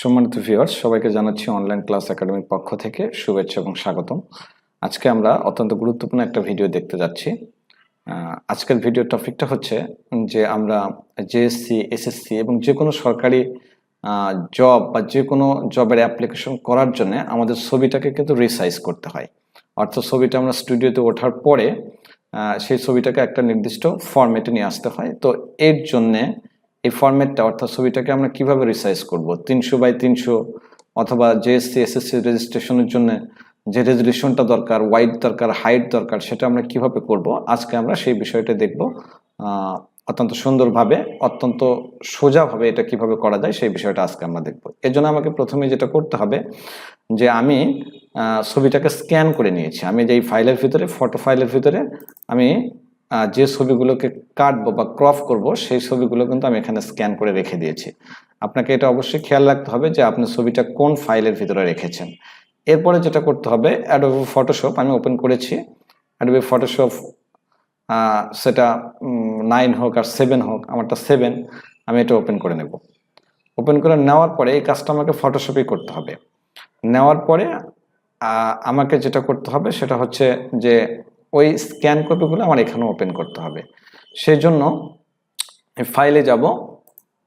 সম্মানিত ভিউয়ার্স, সবাইকে জানাচ্ছি অনলাইন ক্লাস একাডেমির পক্ষ থেকে শুভেচ্ছা এবং স্বাগতম। আজকে আমরা অত্যন্ত গুরুত্বপূর্ণ একটা ভিডিও দেখতে যাচ্ছি। আজকের ভিডিও টপিকটা হচ্ছে যে আমরা জেএসসি, এসএসসি এবং যে কোনো সরকারি জব বা যে কোনো জবের অ্যাপ্লিকেশন করার জন্য আমাদের ছবিটাকে কিন্তু রিসাইজ করতে হয়। অর্থাৎ ছবিটা আমরা স্টুডিওতে ওঠার পরে সেই ছবিটাকে একটা নির্দিষ্ট ফরম্যাটে নিয়ে আসতে হয়। তো এর জন্যে এই ফরম্যাটটা অর্থাৎ ছবিটাকে আমরা কিভাবে রিসাইজ করব 300x300 অথবা জেএসসি এসএসসি রেজিস্ট্রেশনের জন্য যে রেজলিউশনটা দরকার, ওয়াইড দরকার, হাইট দরকার, সেটা আমরা কিভাবে করব আজকে আমরা সেই বিষয়টা দেখব। অত্যন্ত সুন্দরভাবে, অত্যন্ত সোজাভাবে এটা কিভাবে করা যায় সেই বিষয়টা আজকে আমরা দেখব। এর জন্য আমাকে প্রথমে যেটা করতে হবে যে আমি ছবিটাকে স্ক্যান করে নিয়েছি। আমি যে এই ফাইলের ভিতরে, ফটো ফাইলের ভিতরে আমি যে ছবিগুলোকে কাটবো বা ক্রপ করব সেই ছবিগুলো কিন্তু আমি এখানে স্ক্যান করে রেখে দিয়েছি। আপনাকে এটা অবশ্যই খেয়াল রাখতে হবে যে আপনি ছবিটা কোন ফাইলের ভিতরে রেখেছেন। এরপরে যেটা করতে হবে, অ্যাডোবি ফটোশপ আমি ওপেন করেছি। অ্যাডোবি ফটোশপ সেটা 9 হোক আর 7 হোক, আমারটা 7, আমি এটা ওপেন করে নেব। ওপেন করে নেওয়ার পরে এই কাজটা আমাকে ফটোশপেই করতে হবে। নেওয়ার পরে আমাকে যেটা করতে হবে সেটা হচ্ছে যে ওই স্ক্যান কপিগুলো আমার এখানে ওপেন করতে হবে। সেই জন্য ফাইলে যাব,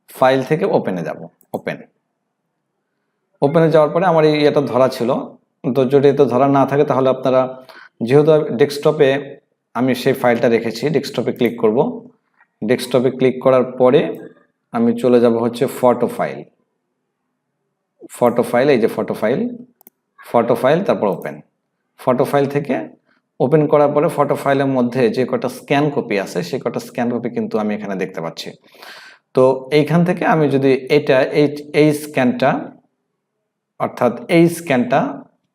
ফাইল থেকে ওপেনে যাব, ওপেনে যাওয়ার পরে আমার এই এটা ধরা ছিল। তো যদি এটা ধরা না থাকে তাহলে আপনারা, যেহেতু ডেস্কটপে আমি সেই ফাইলটা রেখেছি, ডেস্কটপে ক্লিক করব। ডেস্কটপে ক্লিক করার পরে আমি চলে যাব হচ্ছে ফটো ফাইল, এই যে ফটো ফাইল, তারপর ওপেন। ফটো ফাইল থেকে ওপেন করার পরে ফটো ফাইলের মধ্যে যে কটা স্ক্যান কপি আছে সেই কটা স্ক্যান কপি কিন্তু আমি এখানে দেখতে পাচ্ছি। তো এইখান থেকে আমি যদি এটা এই স্ক্যানটা, অর্থাৎ এই স্ক্যানটা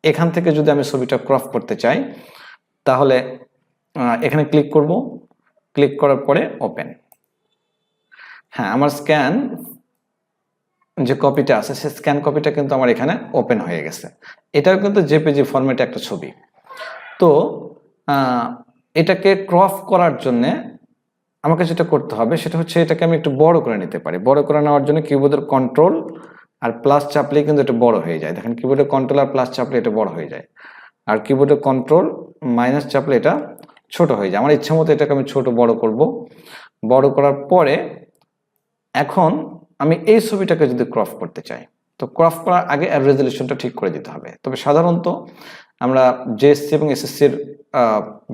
এখান থেকে যদি আমি ছবিটা ক্রপ করতে চাই তাহলে এখানে ক্লিক করব। ক্লিক করার পরে ওপেন। হ্যাঁ, আমার স্ক্যান যে কপিটা আছে সেই স্ক্যান কপিটা কিন্তু আমার এখানে ওপেন হয়ে গেছে। এটাও কিন্তু জেপিজি ফরম্যাটে একটা ছবি। তো এটাকে ক্রপ করার জন্য আমাকে যেটা করতে হবে সেটা হচ্ছে এটাকে আমি একটু বড় করে নিতে পারি। বড় করে নেওয়ার জন্য কিবোর্ডের কন্ট্রোল আর প্লাস চাপলেই কিন্তু এটা বড় হয়ে যায়। দেখেন, কিবোর্ডের কন্ট্রোল আর প্লাস চাপলে এটা বড় হয়ে যায়, আর কিবোর্ডের কন্ট্রোল মাইনাস চাপলে এটা ছোট হয়ে যায়। আমার ইচ্ছা মতো এটাকে আমি ছোট বড় করব। বড় করার পরে এখন আমি এই ছবিটাকে যদি ক্রপ করতে চাই, তো ক্রপ করার আগে রেজলিউশনটা ঠিক করে দিতে হবে। তবে সাধারণত আমরা জেএসসি এবং এসএসসির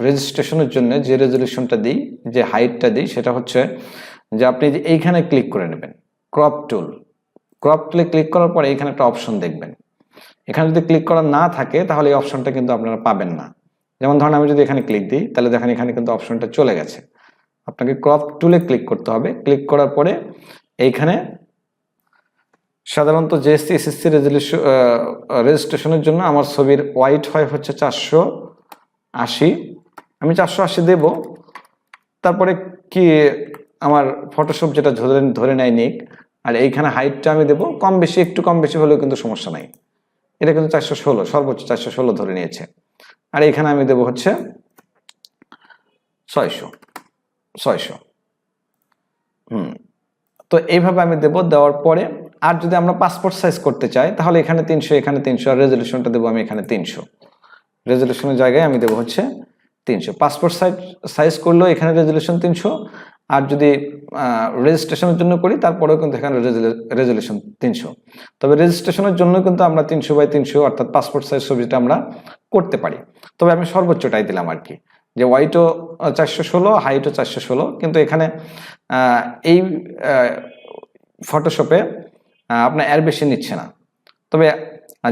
রেজিস্ট্রেশনের জন্য যে রেজলিউশনটা দিই, যে হাইটটা দিই, সেটা হচ্ছে যে আপনি এইখানে ক্লিক করে নেবেন, ক্রপ টুলে ক্লিক করার পরে এখানে একটা অপশন দেখবেন। এখানে যদি ক্লিক করা না থাকে তাহলে এই অপশনটা কিন্তু আপনারা পাবেন না। যেমন ধরেন আমি যদি এখানে ক্লিক দিই তাহলে দেখেন এখানে কিন্তু অপশনটা চলে গেছে। আপনাকে ক্রপ টুলে ক্লিক করতে হবে। ক্লিক করার পরে এইখানে সাধারণত জেএসসি এসএসসি রেজিস্ট্রেশনের জন্য আমার ছবির ওয়াইট হয় হচ্ছে 480। আমি 480 দেব। তারপরে কি আমার ফটোশপ যেটা ধরে নেয় নিক, আর এইখানে হাইটটা আমি দেব কম বেশি, একটু কম বেশি হলেও কিন্তু সমস্যা নাই। এটা কিন্তু 416, সর্বোচ্চ 416 ধরে নিয়েছে। আর এখানে আমি দেব হচ্ছে 600। তো এইভাবে আমি দেব। দেওয়ার পরে আর যদি আমরা পাসপোর্ট সাইজ করতে চাই তাহলে এখানে 300, এখানে 300, আর রেজলিউশনটা দেবো আমি এখানে 300। রেজলিউশনের জায়গায় আমি দেবো হচ্ছে 300। পাসপোর্ট সাইজ করলেও এখানে রেজলিউশন 300, আর যদি রেজিস্ট্রেশনের জন্য করি তারপরেও কিন্তু এখানে রেজলিউশন 300। তবে রেজিস্ট্রেশনের জন্য কিন্তু আমরা 300x300 অর্থাৎ পাসপোর্ট সাইজ ছবিটা আমরা করতে পারি। তবে আমি সর্বোচ্চটাই দিলাম আর কি, যে ওয়াইটও 416, হাইটও 416। কিন্তু এখানে এই ফটোশপে আপনার এর বেশি নিচ্ছে না। তবে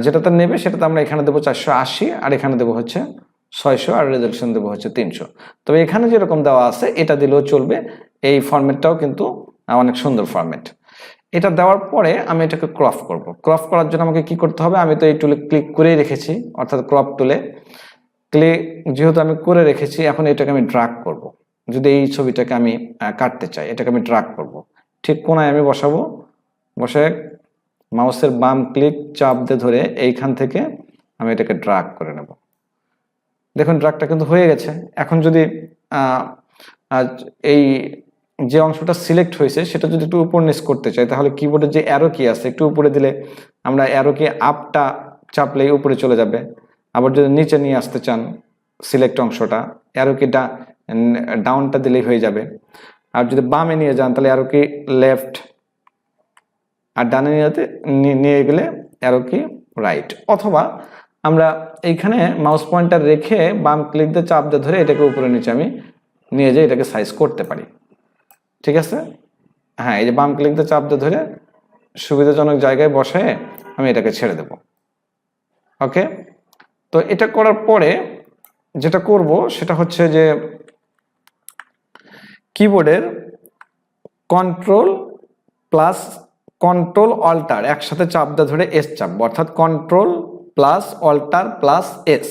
যেটাতে নেবে সেটাতে আমরা এখানে দেবো 480, আর এখানে দেবো হচ্ছে 600, আর রেজলিউশন দেবো হচ্ছে 300। তবে এখানে যেরকম দেওয়া আছে এটা দিলেও চলবে। এই ফরম্যাটটাও কিন্তু অনেক সুন্দর ফরম্যাট। এটা দেওয়ার পরে আমি এটাকে ক্রপ করব। ক্রপ করার জন্য আমাকে কি করতে হবে, আমি তো এই টুলে ক্লিক করেই রেখেছি, অর্থাৎ ক্রপ টুলে ক্লিক যেহেতু আমি করে রেখেছি, এখন এটাকে আমি ড্রাগ করব। যদি এই ছবিটাকে আমি কাটতে চাই, এটাকে আমি ড্রাগ করব। ঠিক কোনায় আমি বসাবো, বসে মাউসের বাম ক্লিক চাপ দিয়ে ধরে এইখান থেকে আমি এটাকে ড্রাগ করে নেব। দেখুন ড্রাগটা কিন্তু হয়ে গেছে। এখন যদি এই যে অংশটা সিলেক্ট হয়েছে সেটা যদি একটু উপর নিচ করতে চাই, তাহলে কিবোর্ডে যে অ্যারো কি আছে একটু উপরে দিলে আমরা অ্যারো কি আপটা চাপলেই উপরে চলে যাবে। আবার যদি নিচে নিয়ে আসতে চান সিলেক্ট অংশটা, অ্যারো কি ডাউনটা দিলেই হয়ে যাবে। আর যদি বামে নিয়ে যান তাহলে অ্যারো কি লেফট, আর ডানে নিয়ে গেলে অ্যারো কি রাইট। অথবা আমরা এইখানে মাউস পয়েন্টার রেখে বাম ক্লিক দিয়ে চাপ দিয়ে ধরে এটাকে উপরে নিচে আমি নিয়ে যাই, এটাকে সাইজ করতে পারি। ঠিক আছে, হ্যাঁ, এই যে বাম ক্লিক দিয়ে চাপ দিয়ে ধরে সুবিধাজনক জায়গায় বসে আমি এটাকে ছেড়ে দেব। ওকে, তো এটা করার পরে যেটা করব সেটা হচ্ছে যে কিবোর্ডের কন্ট্রোল অল্টার একসাথে চাপ দিয়ে ধরে এস চাপবো, অর্থাৎ control plus alter plus S,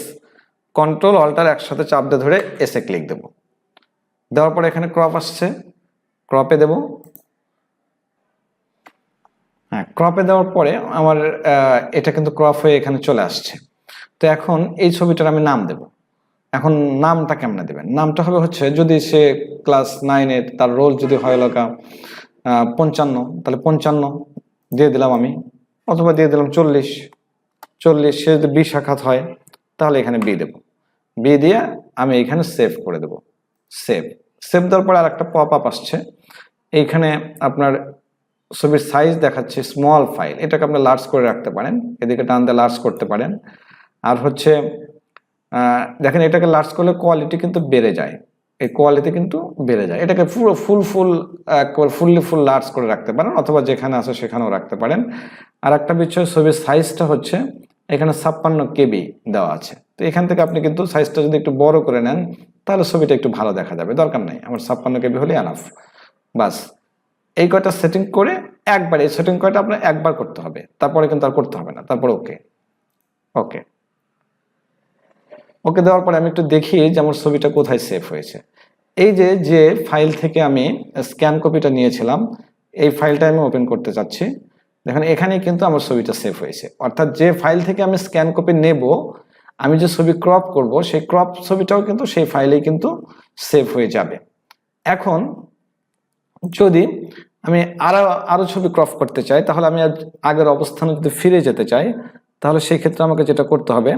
control alter একসাথে চাপ দিয়ে ধরে এসে ক্লিক দেব। দেওয়ার পরে এখানে ক্রপ আসছে, ক্রপে দেব। হ্যাঁ, ক্রপে দেওয়ার পরে আমার এটা কিন্তু ক্রপ হয়ে এখানে চলে আসছে। তো এখন এই ছবিটার আমি নাম দেব। এখন নামটা কেমনে দেবেন? নামটা হবে হচ্ছে, যদি সে ক্লাস 9-এর, তার রোল যদি হয় লগা 55, তাহলে 55 দিয়ে দিলাম আমি, অথবা দিয়ে দিলাম 40। সে যদি বি শাখাত হয় তাহলে এখানে বি দেব। বি দিয়ে আমি এখানে সেভ করে দেব। সেভ দেওয়ার পরে আর একটা পপ আপ আসছে, এইখানে আপনার ছবির সাইজ দেখাচ্ছে স্মল ফাইল, এটাকে আপনি লার্জ করে রাখতে পারেন, এদিকে টান দিয়ে লার্জ করতে পারেন। আর হচ্ছে দেখেন এটাকে লার্জ করলে কোয়ালিটি কিন্তু বেড়ে যায়, এই কোয়ালিটি কিন্তু বেড়ে যায়। এটাকে পুরো ফুল লার্জ করে রাখতে পারেন, অথবা যেখানে আছে সেখানেও রাখতে পারেন। আর একটা বিষয়, ছবির সাইজটা হচ্ছে এখানে 56 KB দেওয়া আছে, তো এখান থেকে আপনি কিন্তু সাইজটা যদি একটু বড় করে নেন তাহলে ছবিটা একটু ভালো দেখা যাবে। দরকার নাই, আমার 56 KB হলে এনাফ। বাস, এই কয়টা সেটিং করে একবার, এই সেটিং কয়টা আপনার একবার করতে হবে, তারপরে কিন্তু আর করতে হবে না। তারপর ওকে দেওয়ার পরে আমি একটু দেখি যে আমার ছবিটা কোথায় সেভ হয়েছে। এই যে ফাইল থেকে আমি স্ক্যান কপিটা নিয়েছিলাম, এই ফাইলটা আমি ওপেন করতে চাচ্ছি। দেখেন এখানেই কিন্তু আমার ছবিটা সেভ হয়েছে, অর্থাৎ যে ফাইল থেকে আমি স্ক্যান কপি নেব, আমি যে ছবি ক্রপ করব সেই ক্রপ ছবিটাও কিন্তু সেই ফাইলেই কিন্তু সেভ হয়ে যাবে। এখন যদি আমি আরো ছবি ক্রপ করতে চাই, তাহলে আমি আগের অবস্থানে যদি ফিরে যেতে চাই, তাহলে সেই ক্ষেত্রে আমাকে যেটা করতে হবে,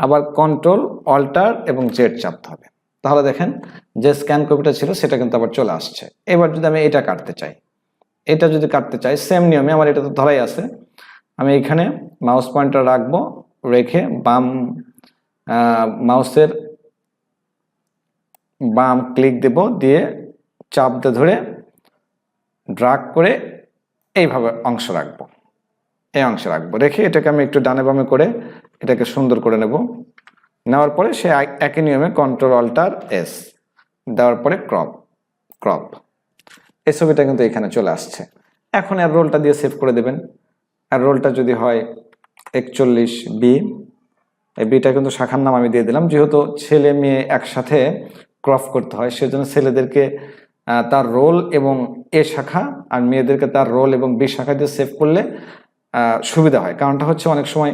আবার কন্ট্রোল অল্টার এবং জেড চাপতে হবে। তাহলে দেখেন যে স্ক্যান কপিটা ছিল সেটা কিন্তু আবার চলে আসছে। এবার যদি আমি এটা কাটতে চাই, সেম নিয়মে, আমার এটা তো ধরাই আছে, আমি এখানে মাউস পয়েন্টার রাখবো, রেখে মাউসের বাম ক্লিক দেব, দিয়ে চাপ দিয়ে ধরে ড্রাগ করে এইভাবে অংশ রাখবো, রেখে এটাকে আমি একটু ডানে বামে করে এটাকে সুন্দর করে নেওয়ার পরে সে একই নিয়মে কন্ট্রোল অল্টার এস দেওয়ার পরে ক্রপ, এই ছবিটা কিন্তু এখানে চলে আসছে। এখন আর রোলটা দিয়ে সেভ করে দেবেন। আর রোলটা যদি হয় 41B, এই বিটা কিন্তু শাখার নাম আমি দিয়ে দিলাম, যেহেতু ছেলে মেয়ে একসাথে ক্রপ করতে হয় সেজন্য ছেলেদেরকে তার রোল এবং এ শাখা, আর মেয়েদেরকে তার রোল এবং বি শাখা দিয়ে সেভ করলে সুবিধা হয়। কারণটা হচ্ছে অনেক সময়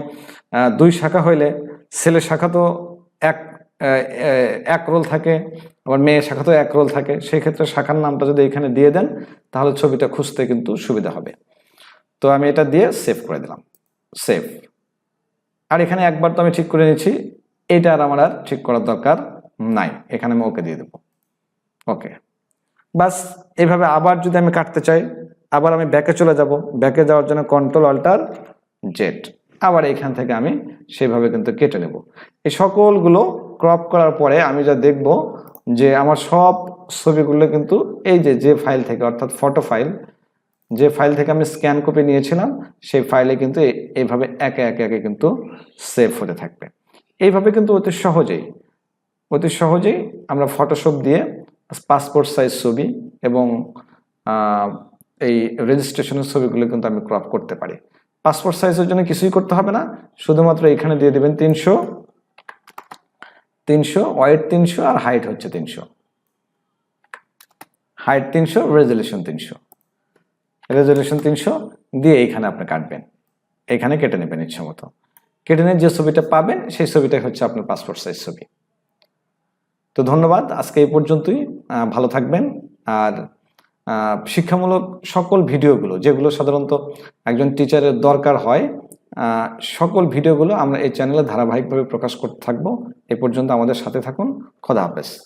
2 শাখা হইলে ছেলের শাখা তো এক রোল থাকে, আবার মেয়ের শাখা তো এক রোল থাকে, সেই ক্ষেত্রে শাখার নামটা যদি এখানে দিয়ে দেন তাহলে ছবিটা খুঁজতে কিন্তু সুবিধা হবে। তো আমি এটা দিয়ে সেভ করে দিলাম, সেভ। আর এখানে একবার তো আমি ঠিক করে নিচ্ছি, এটা আর আমার আর ঠিক করার দরকার নাই, এখানে আমি ওকে দিয়ে দেবো। ওকে, বাস। এইভাবে আবার যদি আমি কাটতে চাই, আবার আমি ব্যাকে চলে যাব, ব্যাকে যাওয়ার জন্য কন্ট্রোল অল্টার জেড, আবার এইখান থেকে আমি সেভাবে কিন্তু কেটে নেব। এই সকলগুলো ক্রপ করার পরে আমি যা দেখব যে আমার সব ছবিগুলো কিন্তু এই যে ফাইল থেকে, অর্থাৎ ফটো ফাইল, যে ফাইল থেকে আমি স্ক্যান কপি নিয়েছিলাম সেই ফাইলে কিন্তু এইভাবে একে একে কিন্তু সেভ হতে থাকবে। এইভাবে কিন্তু অতি সহজেই আমরা ফটোশপ দিয়ে পাসপোর্ট সাইজ ছবি এবং এই রেজিস্ট্রেশনের ছবিগুলো কিন্তু আমি ক্রপ করতে পারি। পাসপোর্ট সাইজের জন্য কিছুই করতে হবে না, শুধুমাত্র এখানে দিয়ে দেবেন 300, ওয়েট 300 আর হাইট হচ্ছে 300, হাইট 300, রেজলিউশন 300 দিয়ে এইখানে আপনি কাটবেন, এখানে কেটে নেবেন ইচ্ছা মতো। কেটে নিয়ে যে ছবিটা পাবেন সেই ছবিটাই হচ্ছে আপনার পাসপোর্ট সাইজ ছবি। তো ধন্যবাদ, আজকে এই পর্যন্তই। ভালো থাকবেন। আর শিক্ষামূলক সকল ভিডিওগুলো যেগুলো সাধারণত একজন টিচারের দরকার হয়, সকল ভিডিওগুলো আমরা এই চ্যানেলে ধারাবাহিকভাবে প্রকাশ করতে থাকবো। এ পর্যন্ত আমাদের সাথে থাকুন। খোদা হাফেজ।